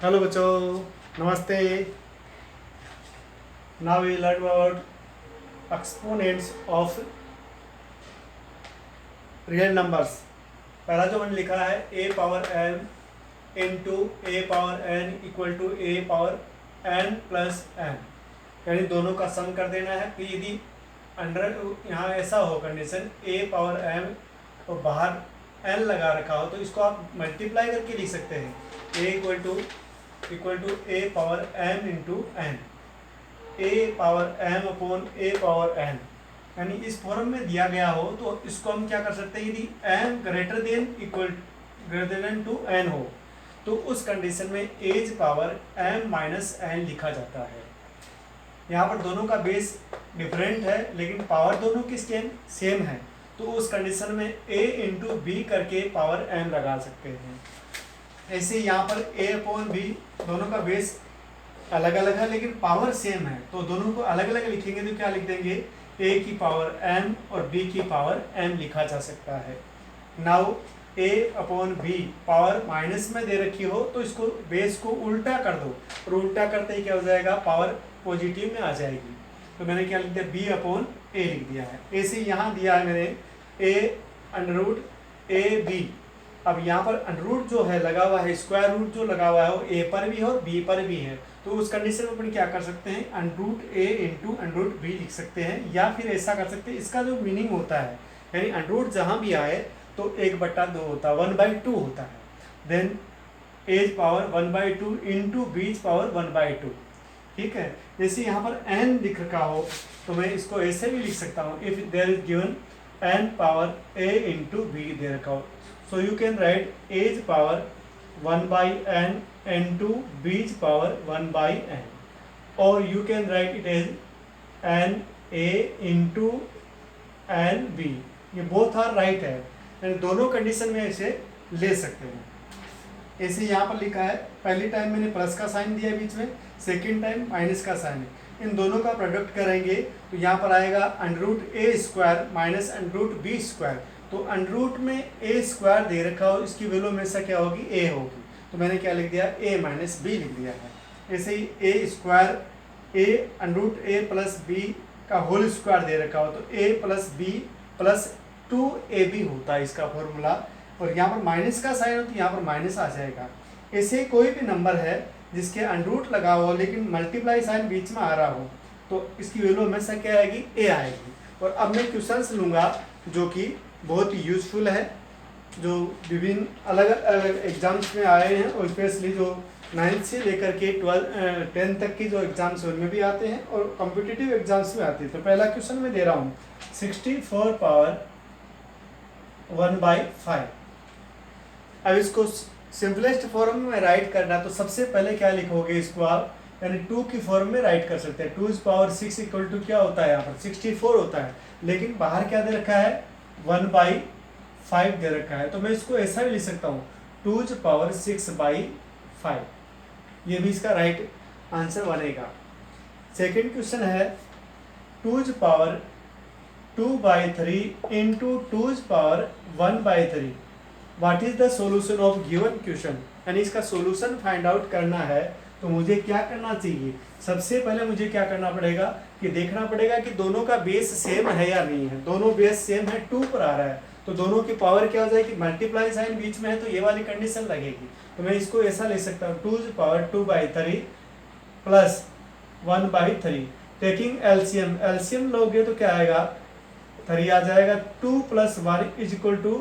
Hello बच्चों, नमस्ते। Now we learn about exponents of real numbers. पहला जो मैंने लिखा है a power n into a power n equal to a power n plus n, यानी दोनों का सम कर देना है। तो यदि अंडर यहाँ ऐसा हो कंडीशन ए पावर एन और बाहर एन लगा रखा हो तो इसको आप मल्टीप्लाई करके लिख सकते हैं। A equal to a power m into n, a power m upon a power n, यानी इस फॉर्म में दिया गया हो तो इसको हम क्या कर सकते हैं, यदि m greater than to n हो तो उस कंडीशन में as power m minus n लिखा जाता है। यहाँ पर दोनों का बेस डिफरेंट है लेकिन पावर दोनों की सेम है, तो उस कंडीशन में a इंटू बी करके पावर m लगा सकते हैं। ऐसे यहाँ पर a अपॉन बी दोनों का बेस अलग अलग है लेकिन पावर सेम है, तो दोनों को अलग अलग लिखेंगे तो क्या लिख देंगे, a की पावर m और b की पावर m लिखा जा सकता है। Now a upon B power minus में दे रखी हो तो इसको बेस को उल्टा कर दो और उल्टा करते ही क्या हो जाएगा, पावर पॉजिटिव में आ जाएगी। तो मैंने क्या लिख दिया, b अपॉन ए लिख दिया है। ऐसे यहाँ दिया है मैंने a under root A B. अब यहाँ पर अंडर रूट जो है लगा हुआ है, स्क्वायर रूट जो लगा हुआ है वो a पर भी है और b पर भी है, तो उस कंडीशन में अपन क्या कर सकते हैं, under root a into under root b लिख सकते हैं, या फिर ऐसा कर सकते हैं। इसका जो मीनिंग होता है यानी अंडर रूट जहाँ भी आए तो 1/2 होता है, 1/2 होता है। Then as power 1/2 into b power 1/2, ठीक है। जैसे यहाँ पर n लिख रखा हो तो मैं इसको ऐसे भी लिख सकता हूँ, if there is given n power a into b दे रखा हो, so you can write as power 1/n into b power 1/n, और you can write it as n a into n b। ये बोथ आर राइट है, यानी दोनों condition में ऐसे ले सकते हैं। ऐसे यहाँ पर लिखा है, पहली टाइम मैंने प्लस का साइन दिया बीच में, सेकेंड टाइम माइनस का साइन है। इन दोनों का प्रोडक्ट करेंगे तो यहाँ पर आएगा under root a square minus under root b square. तो अंडर रूट में ए स्क्वायर दे रखा हो, इसकी वैल्यू हमेशा क्या होगी, ए होगी, तो मैंने क्या लिख दिया, ए माइनस बी लिख दिया है। ऐसे ही ए square A under root A plus B का होल स्क्वायर दे रखा हो तो ए प्लस बी प्लस 2ab होता है इसका फॉर्मूला, और यहाँ पर माइनस का साइन हो तो यहाँ पर माइनस आ जाएगा। ऐसे कोई भी नंबर है जिसके अंडर रूट लगा हो लेकिन मल्टीप्लाई साइन बीच में आ रहा हो तो इसकी वैल्यू हमेशा क्या आएगी, ए आएगी। और अब मैं क्वेश्चंस लूँगा जो कि बहुत ही यूजफुल है, जो विभिन्न अलग अलग एग्जाम्स में आए हैं, और स्पेशली जो 9th से लेकर के 10th तक की जो एग्जाम्स उनमें भी आते हैं और कॉम्पिटिटिव एग्जाम्स में आते हैं। तो पहला क्वेश्चन मैं दे रहा हूँ, 64 पावर 1/5। अब इसको सिंपलेस्ट फॉर्म में राइट करना तो सबसे पहले क्या लिखोगे, इसको आप यानी 2 की फॉर्म में राइट कर सकते हैं। 2 पावर 6 इक्वल टू क्या होता है, यहाँ पर 64 होता है, लेकिन बाहर क्या दे रखा है, 1/5 दे रखा है, तो मैं इसको ऐसा भी लिख सकता हूँ 2 पावर 6/5। ये भी इसका राइट आंसर बनेगा। सेकेंड क्वेश्चन है 2 power 2/3 into 2 power 1/3। What is the solution of given question, यानी इसका सॉल्यूशन फाइंड आउट करना है तो मुझे क्या करना चाहिए, सबसे पहले मुझे क्या करना पड़ेगा कि देखना पड़ेगा कि दोनों का बेस सेम है या नहीं है। दोनों बेस सेम है, 2 पर आ रहा है तो दोनों की पावर क्या हो जाएगी, मल्टीप्लाई साइन बीच में है तो ये वाली कंडीशन लगेगी। तो मैं इसको ऐसा ले सकता हूँ 2 power 2/3 plus 1/3, taking LCM, LCM लोगे तो क्या आएगा, 3 आ जाएगा। 2 + 1 is equal to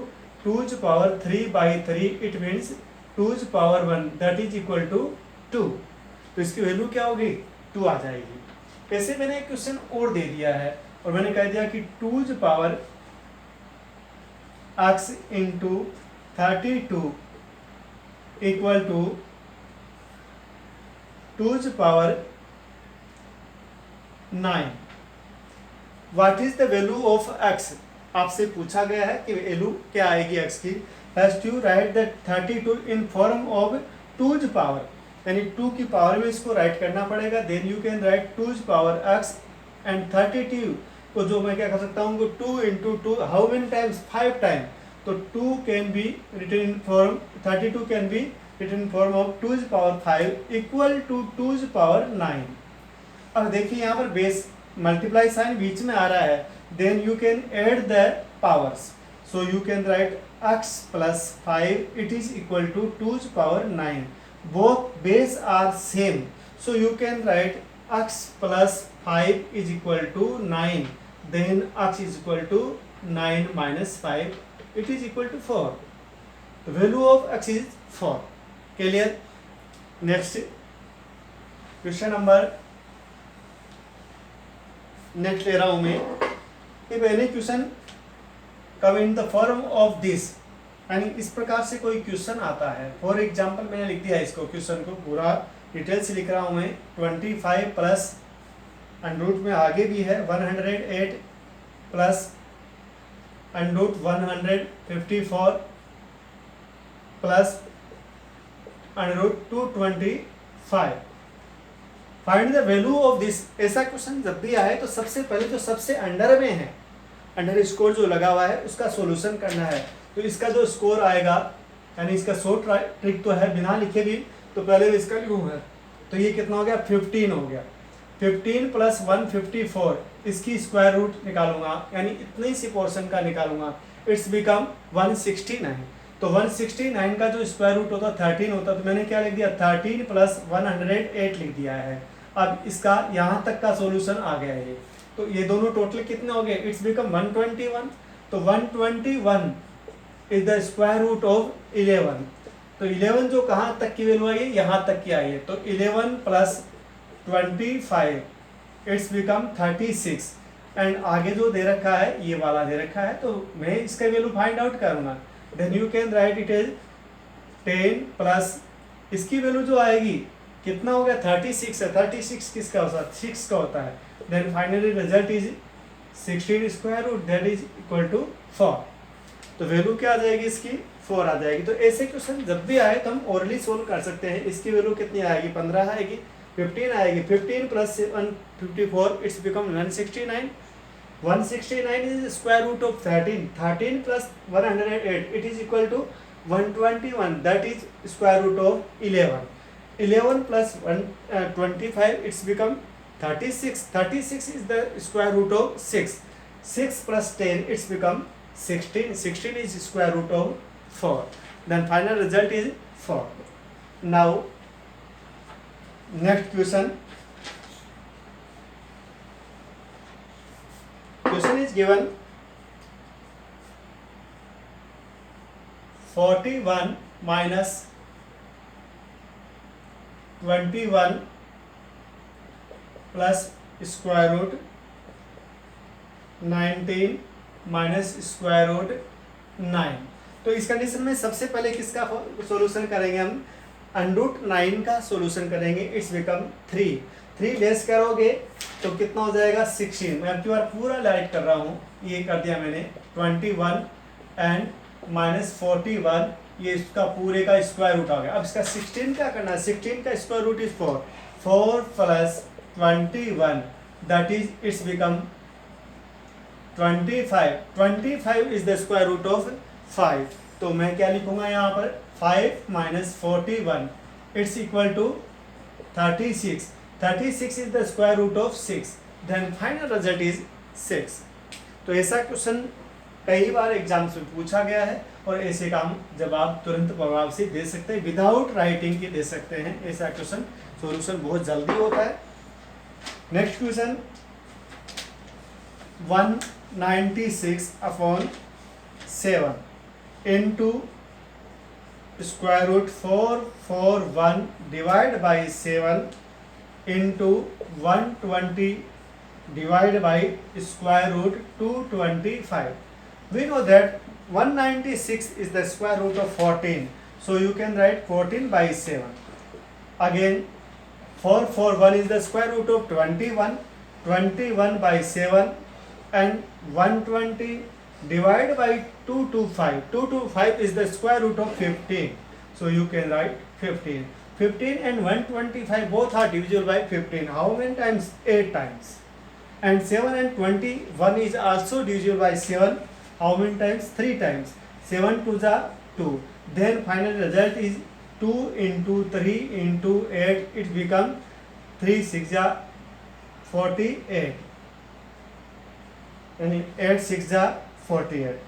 2 power 3/3, it means 2 power 1 that is equal to 2। तो इसकी वैल्यू क्या होगी, 2 आ जाएगी। ऐसे मैंने एक क्वेश्चन और दे दिया है और मैंने कह दिया कि 2 power x into 32 equal to 2 power 9। What is the value of x, आपसे पूछा गया है कि वैल्यू क्या आएगी x की। Has to write that 32 in form of 2 power, यानी 2 की पावर में इसको राइट करना पड़ेगा। Then you can write 2 power x and 32 को जो मैं क्या कर सकता हूँ, 2 into 2 how many times, 5 time, तो 2 can be written in form 32 can be it in form of 2 to the power 5 equal to 2 to the power 9। अब देखिए यहाँ पर बेस मल्टीप्लाई साइन बीच में आ रहा है, then you can add the powers, so you can write x plus 5 it is equal to 2 to the power 9, both base are same, so you can write x plus 5 is equal to 9, then x is equal to 9 minus 5, it is equal to 4, the value of x is 4। clear? next question number next ले रहा हूं मैं, if any question come in the form of this, यानी इस प्रकार से कोई question आता है, फॉर एग्जाम्पल मैंने लिख दिया इसको, क्वेश्चन को पूरा डिटेल से लिख रहा हूं मैं, 25 प्लस अंडरूट में आगे भी है 108 plus under root 154 plus under root 225, find the value of this. ऐसा क्वेश्चन जब भी आए तो सबसे पहले जो सबसे अंडर में है, अंडर स्कोर जो लगा हुआ है उसका सॉल्यूशन करना है। तो इसका जो स्कोर आएगा, यानी इसका शॉर्ट ट्रिक तो है बिना लिखे भी, तो पहले इसका लिखूंगा, तो ये कितना हो गया 15 हो गया, 15 प्लस 154 इसकी स्क्वायर रूट निकालूंगा, यानी इतनी सी पोर्शन का निकालूंगा, इट्स बिकम 169। तो 169 का जो स्क्वायर रूट होता 13 होता, तो मैंने क्या लिख दिया 13 प्लस 108 लिख दिया है। अब इसका यहाँ तक का सॉल्यूशन आ गया है, तो ये दोनों टोटल कितने हो गए, इट्स बिकम 121। तो 121 is the square root of 11। तो 11 जो कहाँ तक की वैल्यू आई है, यहाँ तक की आई है, तो 11 प्लस 25 इट्स बिकम 36, एंड आगे जो दे रखा है ये वाला दे रखा है, तो मैं इसका वैल्यू फाइंड आउट करूंगा। Then you can write it is 10 plus इसकी वैल्यू जो आएगी कितना हो गया 36 है, 36 किसका होता है 6 का होता है, then finally result is 16 square root that is equal to 4। तो वैल्यू क्या आ जाएगी इसकी 4 आ जाएगी। तो ऐसे क्वेश्चन जब भी आए तो हम ओरली सोल्व कर सकते हैं। इसकी वैल्यू कितनी आएगी 15 आएगी, 15 आएगी, 15 plus 154 it's become 169, 169 is square root of 13, 13 plus 108 it is equal to 121 that is square root of 11, 11 plus 125 it's become 36, 36 is the square root of 6, 6 plus 10 it's become 16, 16 is square root of 4, then final result is 4. Now next question is given 41 minus 21 plus square root 19 minus square root 9। तो इस condition में सबसे पहले किसका solution करेंगे हम, under root 9 का solution करेंगे, इट्स बिकम 3 लेस करोगे तो कितना हो जाएगा 16। मैं अब की बार पूरा लाइट कर रहा हूँ, ये कर दिया मैंने 21 एंड माइनस 41, ये इसका पूरे का स्क्वायर रूट आ गया। अब इसका 16 क्या करना है, 16 का square root is 4, 4 plus 21 that is it's become 25, 25 is the square root of 5, तो मैं क्या लिखूंगा यहाँ पर 5 minus 41 it's equal to 36, 36 is the square root of 6, then final result is 6। तो ऐसा क्वेश्चन कई बार एग्जाम्स में पूछा गया है, और ऐसे काम जवाब तुरंत प्रभाव से दे सकते हैं, विदाउट राइटिंग के दे सकते हैं। ऐसा क्वेश्चन सॉल्यूशन बहुत जल्दी होता है। Next question 196 upon 7 into square root 441 divide by 7 into 120 divide by square root 225। We know that 196 is the square root of 14, so you can write 14 by 7. Again 441 is the square root of 21, 21 by 7, and 120 divided by 225, 225 is the square root of 15, so you can write 15, 15 and 125 both are divisible by 15, how many times, 8 times, and 7 and 21 is also divisible by 7, how many times, 3 times, 7 to the 2, then final result is 2 into 3 into 8 it become 3 6 जा 48 यानी 8 6 जा 48.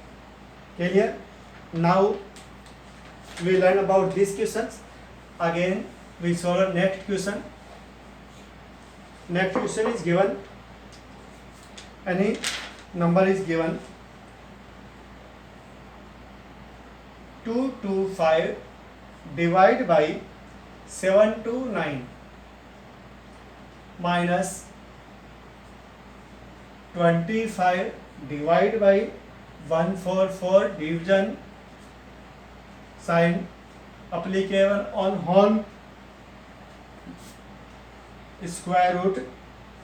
Clear? Now we learn about these questions. Again we solve next question. Next question is given, any number is given 2 to 5 divide by 7 to 9 minus 25 divide by 144 division sign applicable on whole square root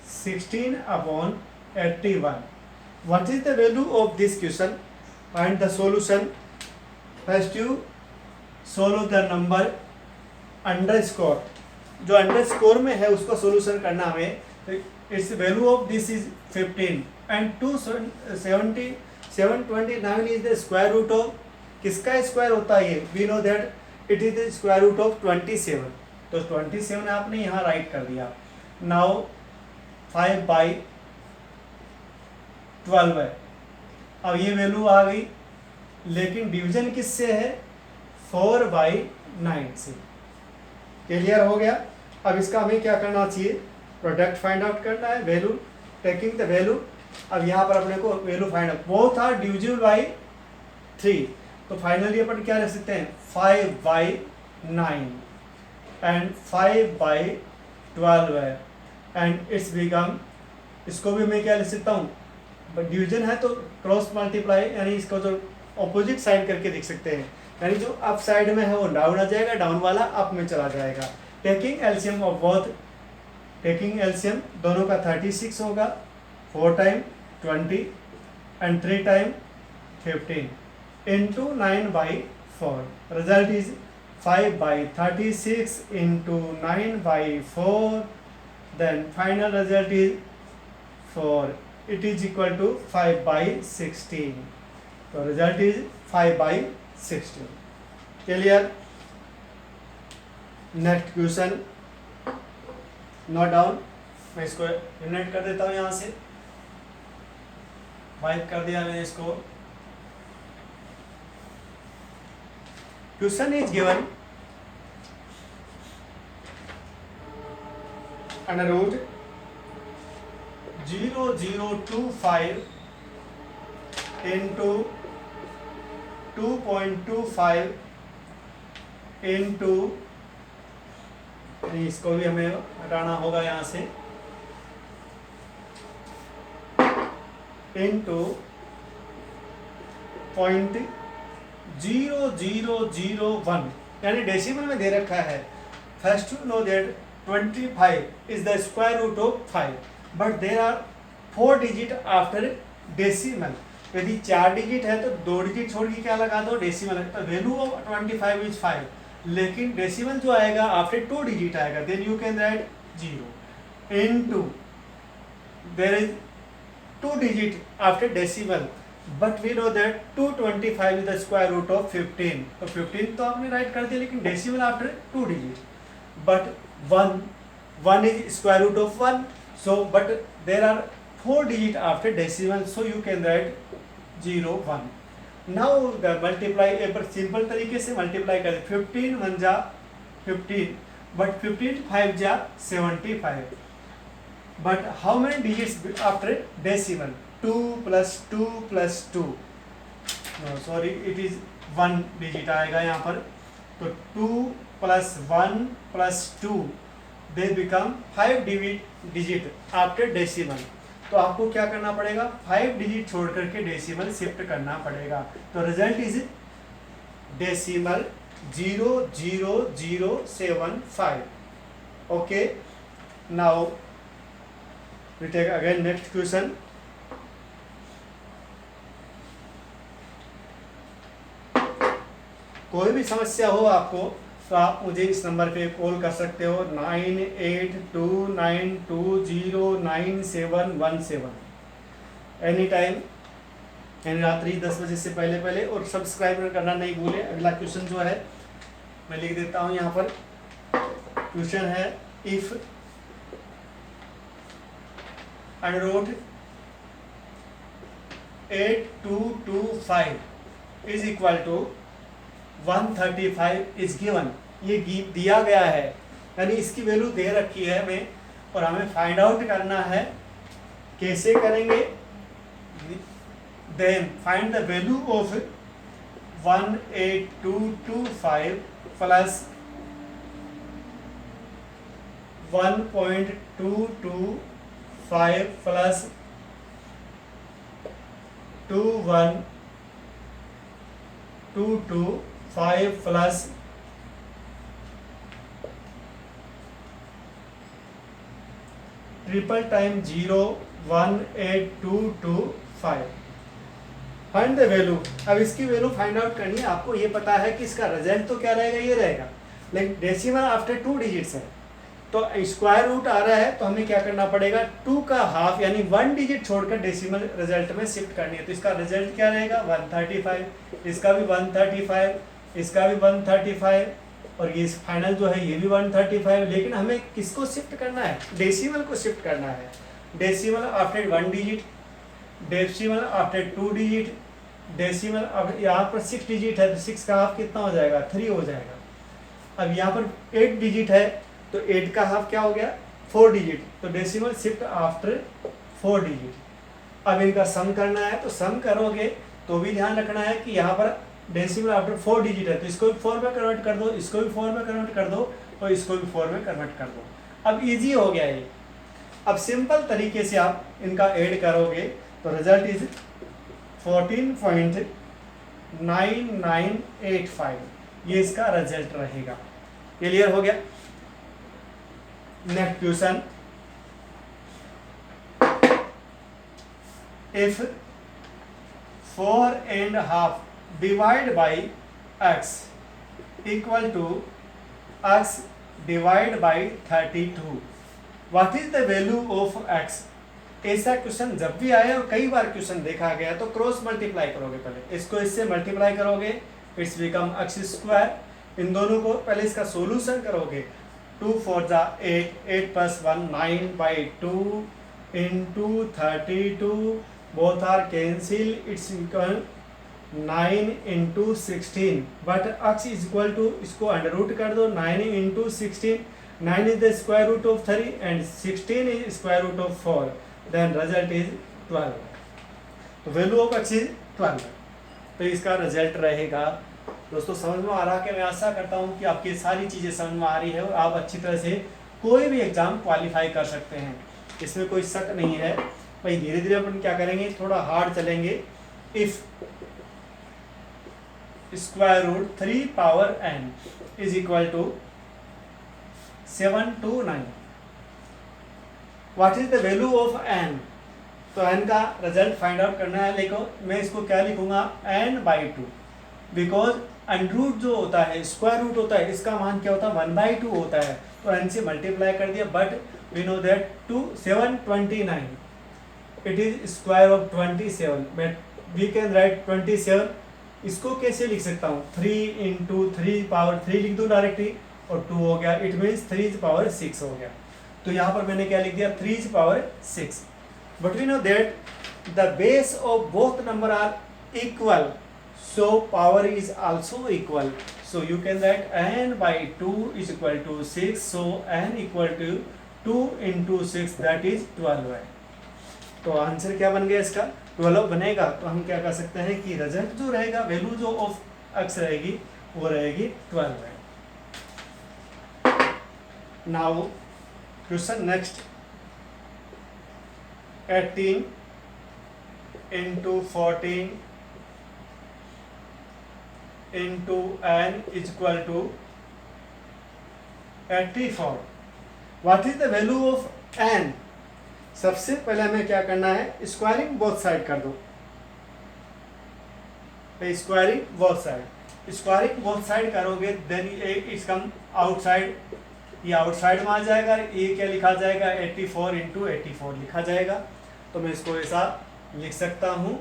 16 upon 81. What is the value of this question? Find the solution. First you solve the number underscore. जो underscore में है उसका solution करना हमें. Its value of this is 15 and 729 is the square root of, किसका square होता है ये? We know that it is the square root of 27. तो 27 आपने यहाँ राइट कर दिया. नाउ 5 बाई 12 है. अब ये वैल्यू आ गई, लेकिन डिवीजन किससे है? 4 बाई 9 से. क्लियर हो गया. अब इसका हमें क्या करना चाहिए? प्रोडक्ट फाइंड आउट करना है, वैल्यू टेकिंग द वैल्यू. अब यहाँ पर अपने को value find out, both are divisible by 3. तो फाइनली अपन क्या लिख सकते हैं? 5 बाई 9 एंड 5 बाई 12 है एंड इट्स बिकम, इसको भी मैं क्या लिख सकता हूँ? डिवीजन है तो क्रॉस मल्टीप्लाई, यानी इसको जो ऑपोजिट साइड करके लिख सकते हैं, यानी जो अप साइड में है वो डाउन आ जाएगा, डाउन वाला अप में चला जाएगा. Taking LCM of both, taking LCM दोनों का 36 होगा. 4 time 20 and 3 time 15 into 9 by 4. Result is 5 by 36 into 9 by 4. Then final result is 4. It is equal to 5 by 16. तो result is 5 by 16. Clear. Next question, note down. मैं इसको eliminate कर देता हूँ, यहाँ से वाइप कर दिया मैंने इसको. Question is given under root 0025 into 2.25 into, इसको भी हमें हटाना होगा यहाँ से, इंटू 0.0001, यानी डेसिमल में दे रखा है. First to know that 25 is the square root of 5, but there are 4 digit after decimal. यदि 4 डिजिट है तो 2 डिजिट छोड़ के क्या लगा दो? डेसिमल. तो वैल्यू ऑफ 25 इज 5, लेकिन डेसिमल जो आएगा आफ्टर 2 डिजिट आएगा. Then you can write 0 into there is 2 digit after decimal, but we know that 225 is the square root of 15. तो 15 तो आपने राइट कर दिया, लेकिन decimal after 2 digit. But 1 is square root of 1. So but there are 4 digit after decimal, so you can write 0 1. Now the multiply, एक बार simple तरीके से multiply कर. 15 1 जा 15, but 15 5 जा 75. But how many digits after decimal? 2 plus 2 plus 2. No, sorry, it is 1 digit आएगा यहाँ पर. तो 2 plus 1 plus 2, they become 5 digit after decimal. तो आपको क्या करना पड़ेगा? 5 डिजिट छोड़ करके डेसिमल शिफ्ट करना पड़ेगा. तो result is decimal 00075. Okay. Now we take again next question. कोई भी समस्या हो आपको तो आप मुझे इस नंबर पे कॉल कर सकते हो 9829209717 एनी टाइम, यानी रात्रि 10 बजे से पहले. और सब्सक्राइब करना नहीं भूलें. अगला क्वेश्चन जो है मैं लिख देता हूँ यहाँ पर, क्वेश्चन है if √8225 is equal to 135 is given, ये दिया गया है, यानी इसकी वैल्यू दे रखी है हमें और हमें फाइंड आउट करना है। कैसे करेंगे? Then find the value of 18225 plus 1.225 plus 21225 plus 0.1825 find the value. अब इसकी वैल्यू फाइंड आउट करनी है, आपको ये पता है कि इसका रिजल्ट तो क्या रहेगा, ये रहेगा, लेकिन डेसिमल आफ्टर 2 डिजिट्स है तो स्क्वायर रूट आ रहा है, तो हमें क्या करना पड़ेगा, 2 का हाफ यानी 1 डिजिट छोड़कर डेसिमल रिजल्ट में शिफ्ट करनी है। तो इसका रिजल्ट क्या रहेगा 135, इसका भी 135, इसका भी 135 और ये फाइनल जो है ये भी 135। लेकिन हमें किसको शिफ्ट करना है, डेसिमल को शिफ्ट करना है। Decimal after 1 digit, decimal after 2 digit, decimal अब यहाँ पर 6 डिजिट है तो 6 का हाफ कितना हो जाएगा, 3 हो जाएगा। अब यहाँ पर 8 डिजिट है तो 8 का हाफ क्या हो गया, 4 डिजिट, तो डेसिमल शिफ्ट आफ्टर 4 डिजिट। अब इनका सम करना है, तो सम करोगे तो भी ध्यान रखना है कि यहाँ पर डेसिमल आफ्टर 4 डिजिट है तो इसको भी 4 में कन्वर्ट कर दो, इसको भी 4 में कन्वर्ट कर दो और इसको भी 4 में कन्वर्ट कर दो। अब इजी हो गया ये। अब सिंपल तरीके से आप इनका ऐड करोगे तो रिजल्ट इज 14.9985, ये इसका रिजल्ट रहेगा। क्लियर हो गया। Next question, if 4.5 divide by x equal to x divide by 32, what is the value of x। ऐसा क्वेश्चन जब भी आए और कई बार क्वेश्चन देखा गया तो क्रॉस मल्टीप्लाई करोगे, पहले इसको इससे मल्टीप्लाई करोगे, इट्स बिकम x स्क्वायर। इन दोनों को पहले इसका सॉल्यूशन करोगे, 2 4 जा 8, 8 + 1 9/2 into 32, both are cancel, it's equal 9 into 16, but x is equal to, इसको अंडर रूट कर दो, 9 into 16, 9 is the square root of 3 and 16 is square root of 4, then result is 12। तो वैल्यू ऑफ x is 12, तो इसका result रहेगा। दोस्तों समझ में आ रहा है कि मैं आशा करता हूँ कि आपकी सारी चीज़ें समझ में आ रही है और आप अच्छी तरह से कोई भी एग्जाम क्वालिफाई कर सकते हैं, इसमें कोई शक नहीं है। भाई धीरे धीरे अपन क्या करेंगे, थोड़ा हार्ड चलेंगे। If square root 3 power n is equal to 729, what is the value of n। तो n का रिजल्ट फाइंड आउट करना है। लेकिन मैं इसको क्या लिखूंगा, n/2, बिकॉज अंडरूट जो होता है, स्क्वायर रूट होता है, इसका मान क्या होता है 1/2 होता है, तो n से मल्टीप्लाई कर दिया। But we know that 729 it is square of 27, but we can write 27। इसको कैसे लिख सकता हूँ, 3 into 3 पावर 3 लिख दूँ डायरेक्टली और 2 हो गया, इट मीन्स 3 पावर 6 हो गया। तो यहाँ पर मैंने क्या लिख दिया, 3 power 6। But we know that the base of both number are equal, so power is also equal, so you can write n/2 is equal to 6, so n equal to 2 into 6 that is 12 है। तो answer क्या बन गया इसका, 12 बनेगा। तो हम क्या कर सकते हैं कि रिजल्ट जो रहेगा, वैल्यू जो ऑफ x रहेगी वो रहेगी 12 है। Now question next, 18 into 14 into n is equal to 84, what is the value of n। सबसे पहले हमें क्या करना है, स्क्वायरिंग बोथ साइड कर दो, squaring both side. Squaring both side करोगे देन इट्स कम आउटसाइड, ये आउटसाइड में आ जाएगा, ये क्या लिखा जाएगा 84 into 84 लिखा जाएगा। तो मैं इसको ऐसा लिख सकता हूँ।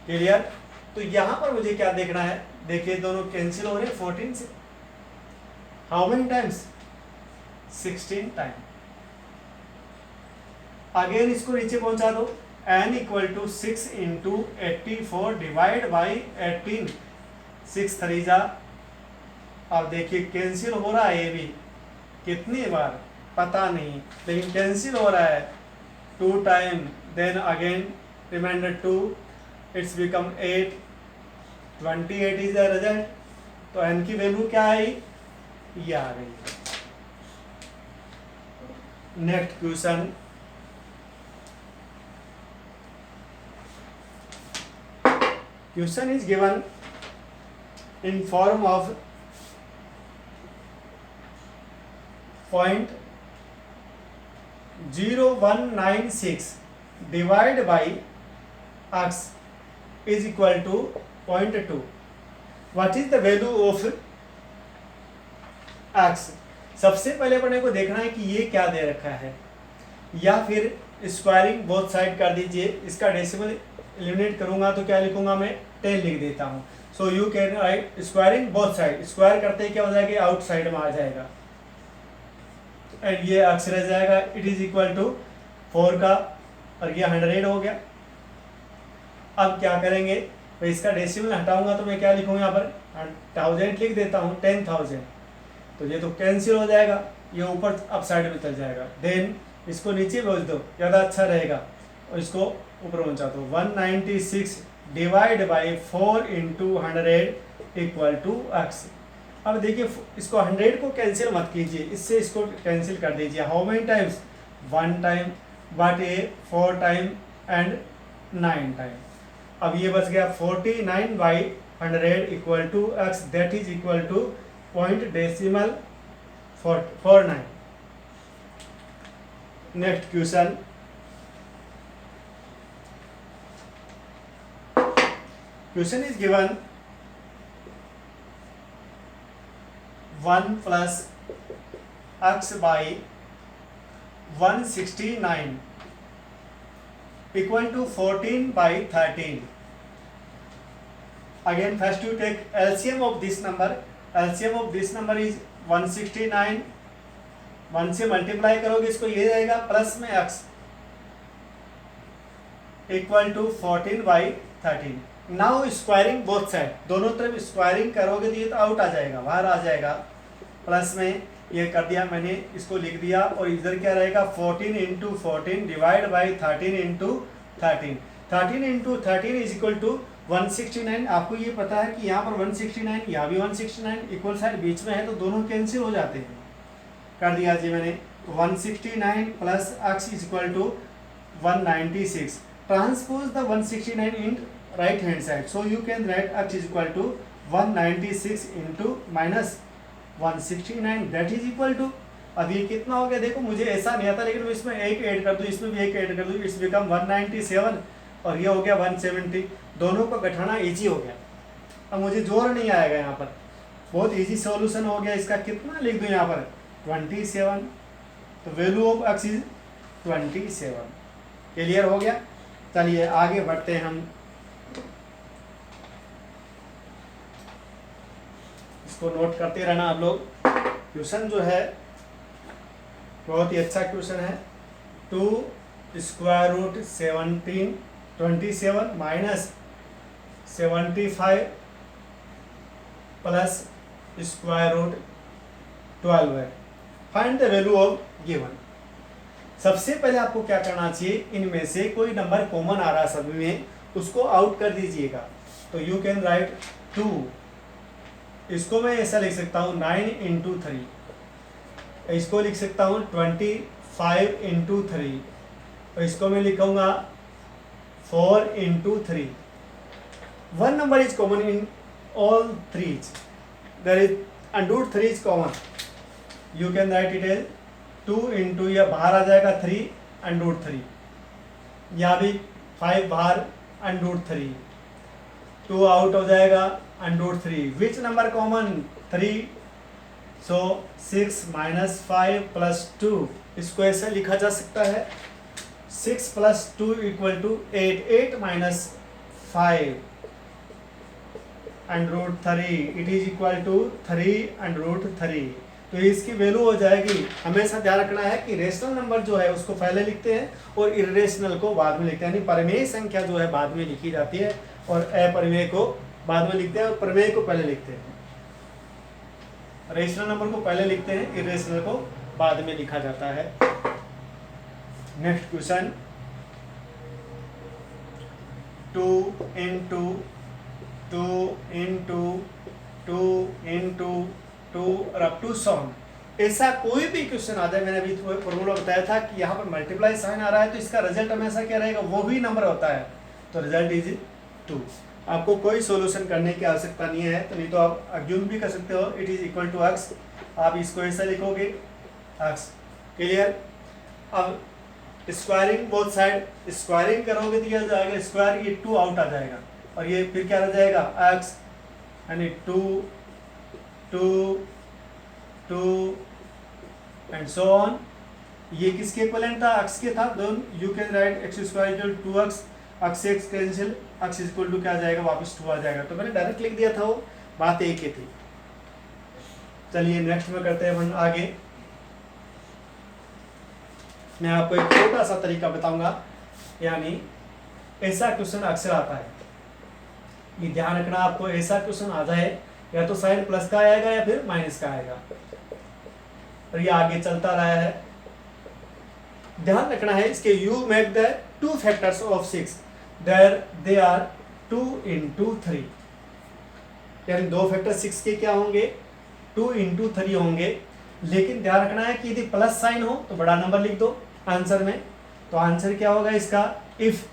क्लियर। तो यहाँ पर मुझे क्या देखना है, देखिए दोनों कैंसिल हो रहे हैं 14 से, how many times 16 time. Again इसको नीचे पहुंचा दो, n equal to 6 into 84 divide by 18, 6 3 जा, अब देखिए कैंसिल हो रहा है, ये भी कितनी बार पता नहीं, लेकिन कैंसिल हो रहा है 2 time, then again reminder 2, it's become 8, 28 is the result. तो n की वैल्यू क्या आई, ये आ गई। Next question, question is given in form of 0.0196 divide by x is equal to 0.2. What is the value of x? सबसे पहले अपने को देखना है कि ये क्या दे रखा है, या फिर स्क्वायरिंग बोथ साइड कर दीजिए। इसका डेसिमल एलिमिनेट करूंगा तो क्या लिखूंगा मैं, 10 लिख देता हूँ। सो you can right squaring both side, square करते ही क्या हो जाएगा, आउटसाइड में आ जाएगा एंड ये x रह जाएगा। इट इज इक्वल टू 4 का, और ये 100 हो गया। अब क्या करेंगे भाई, इसका डेसिमल हटाऊंगा तो मैं क्या लिखूंगा यहाँ पर, 1000 लिख देता हूँ, 10,000। तो ये तो कैंसिल हो जाएगा, ये ऊपर अप साइड में चल जाएगा। देन इसको नीचे भेज दो, ज़्यादा अच्छा रहेगा, और इसको ऊपर पहुँचा दो। 196 divide by 4 into 100 equal to x। अब देखिए इसको 100 को कैंसिल मत कीजिए, इससे इसको कैंसिल कर दीजिए। How many times, 1 time, but a 4 time and 9 time. अब ये बच गया 49 by 100 equal to x, that is equal to .49। Next question, question is given 1 plus x by 169 equal to 14 by 13. Again first you take LCM of this number. LCM of this number is 169, 1 से multiply करोगे इसको, ये रहेगा plus में x equal to 14 by 13। Now squaring both side, दोनों तरफ squaring करोगे तो ये तो आउट आ जाएगा, बाहर आ जाएगा। प्लस में ये कर दिया मैंने, इसको लिख दिया, और इधर क्या रहेगा 14 into 14 divide by 13 into 13। 13 into 13 is equal to 169। आपको ये पता है कि यहाँ पर 169, यहाँ भी 169, इक्वल साइड बीच में है तो दोनों कैंसिल हो जाते हैं। कर दिया जी मैंने, 169 plus x is equal to 196। Transpose the 169 in right hand side, so you can write x is equal to 196 into minus 169, that is equal to, अब ये कितना हो गया देखो, मुझे ऐसा नहीं आता, लेकिन मैं इसमें एक ऐड कर दूँ, इसमें भी एक ऐड कर दूँ, इट्स बिकम 197, और ये हो गया 170। दोनों को घटाना इजी हो गया, अब मुझे जोर नहीं आएगा यहाँ पर, बहुत इजी सॉल्यूशन हो गया इसका। कितना लिख दूँ यहाँ पर, 27। तो value of x is 27। Clear हो गया। चलिए आगे बढ़ते हैं हम, इसको नोट करते रहना आप लोग। क्वेश्चन जो है बहुत ही अच्छा क्वेश्चन है। 2 square root 27 minus 75 plus square root 12 है। Find the value of given. सबसे पहले आपको क्या करना चाहिए, इनमें से कोई नंबर कॉमन आ रहा है सभी में, उसको आउट कर दीजिएगा। तो यू कैन राइट 2, इसको मैं ऐसा लिख सकता हूँ 9 इंटू 3, इसको लिख सकता हूँ 25 इंटू 3, और इसको मैं लिखूंगा 4 into 3। One number is common in all threes, there is under 3 is common, you can write it as 2 into, या बाहर आ जाएगा 3 अंडर 3, यहाँ भी 5 बाहर अंडर 3, 2 आउट हो जाएगा under 3। Which number common, 3, so 6 minus 5 plus 2, इसको ऐसे लिखा जा सकता है 6 plus 2 equal to 8, 8 minus 5 under 3, it is equal to 3 under 3। तो इसकी वैल्यू हो जाएगी, हमेशा ध्यान रखना है कि रेशनल नंबर जो है उसको पहले लिखते हैं और इरेशनल को बाद में लिखते हैं, यानी परिमेय संख्या जो है बाद में लिखी जाती है और अपरिमेय को बाद में लिखते हैं और प्रमेय को पहले लिखते हैं। रेशनल नंबर को पहले लिखते हैं, इरेशनल को बाद में लिखा जाता है। Next question, 2 into 2 into 2 into 2 और अप टू सॉन। ऐसा कोई भी क्वेश्चन आ जाए, मैंने अभी फॉर्मूला बताया था कि यहाँ पर मल्टीप्लाई साइन आ रहा है तो इसका रिजल्ट हमेशा क्या रहेगा, वो ही नंबर होता है, तो रिजल्ट इज 2। आपको कोई सॉल्यूशन करने की आवश्यकता नहीं है, तो नहीं तो आप अज्यूम भी कर सकते हो it is equal to x, आप इसको ऐसा लिखोगे x। क्लियर। अब स्क्वायरिंग बोथ साइड, स्क्वायरिंग करोगे तो क्या जाएगा, स्क्वायर ये 2 आउट आ जाएगा और ये फिर क्या रह जाएगा x, यानी 2 2 2 एंड सो ऑन। ये किसके इक्विवेलेंट था, x के था, दोनों you can write x square equal to 2x, x से x cancel, x equal to क्या आ जाएगा, वापस 2 आ जाएगा। तो मैंने डायरेक्ट लिख दिया था, वो बात एक ही थी। चलिए नेक्स्ट में करते हैं अपन आगे। मैं आपको एक छोटा सा तरीका बताऊंगा, यानी ऐसा क्वेश्चन अक्सर आता है, ये ध्यान रखना आपको, ऐसा क्वेश्चन आ जाए या तो साइन प्लस का आएगा या फिर माइनस का आएगा और ये आगे चलता रहा है। ध्यान रखना है इसके, you make the 2 factors of 6 there they are 2 into 3, यानी 2 फैक्टर 6 के क्या होंगे, 2 into 3 होंगे। लेकिन ध्यान रखना है कि यदि प्लस साइन हो तो बड़ा नंबर लिख दो आंसर में, तो आंसर क्या होगा इसका, if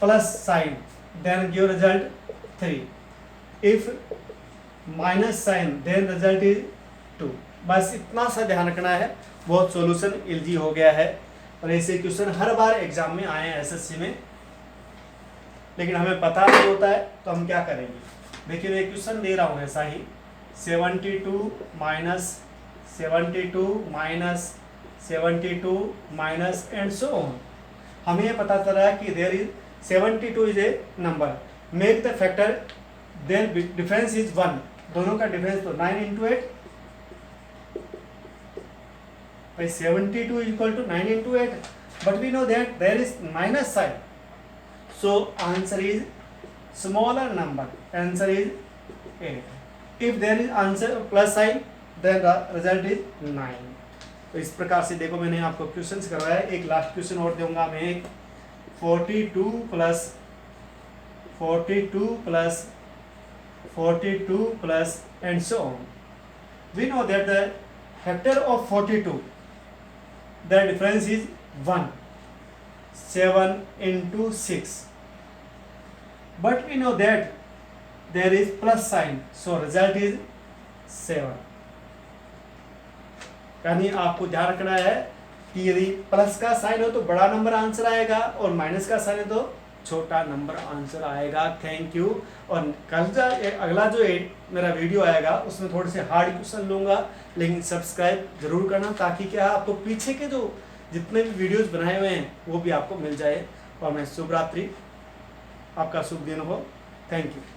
plus sign then give result 3, if minus sign then result is 2। बस इतना सा ध्यान रखना है, बहुत सॉल्यूशन इजी हो गया है। और ऐसे क्वेश्चन हर बार एग्जाम में आए हैं एसएससी में, लेकिन हमें पता नहीं होता है तो हम क्या करेंगे। देखिए मैं क्वेश्चन दे रहा हूँ ऐसा ही, 72 minus 72 minus 72 minus and so on. हमें ये पता चल रहा है कि there is 72 is a number, make the factor then difference is 1, दोनों का डिफरेंस तो 9 into 8, by 72 is equal to 9 into 8, but we know that there is minus sign, so answer is smaller number, answer is 8. If there is answer plus sign then the result is 9। तो इस प्रकार से देखो मैंने आपको questions करवाया। एक last question और दूंगा मैं, एक 42 plus 42 plus 42 plus and so on। We know that the factor of 42, the difference is 1, 7 into 6, but we know that there is plus sign, so result is 7। यानी आपको ध्यान रखना है कि यदि प्लस का साइन हो तो बड़ा नंबर आंसर आएगा और माइनस का साइन है तो छोटा नंबर आंसर आएगा। Thank you. और कल अगला जो मेरा वीडियो आएगा उसमें थोड़े से हार्ड क्वेश्चन लूँगा, लेकिन सब्सक्राइब जरूर करना ताकि क्या आपको पीछे के जो जितने भी वीडियोस बनाए हुए हैं वो भी आपको मिल जाए। और मैं शुभ रात्रि, आपका शुभ दिन हो। Thank you.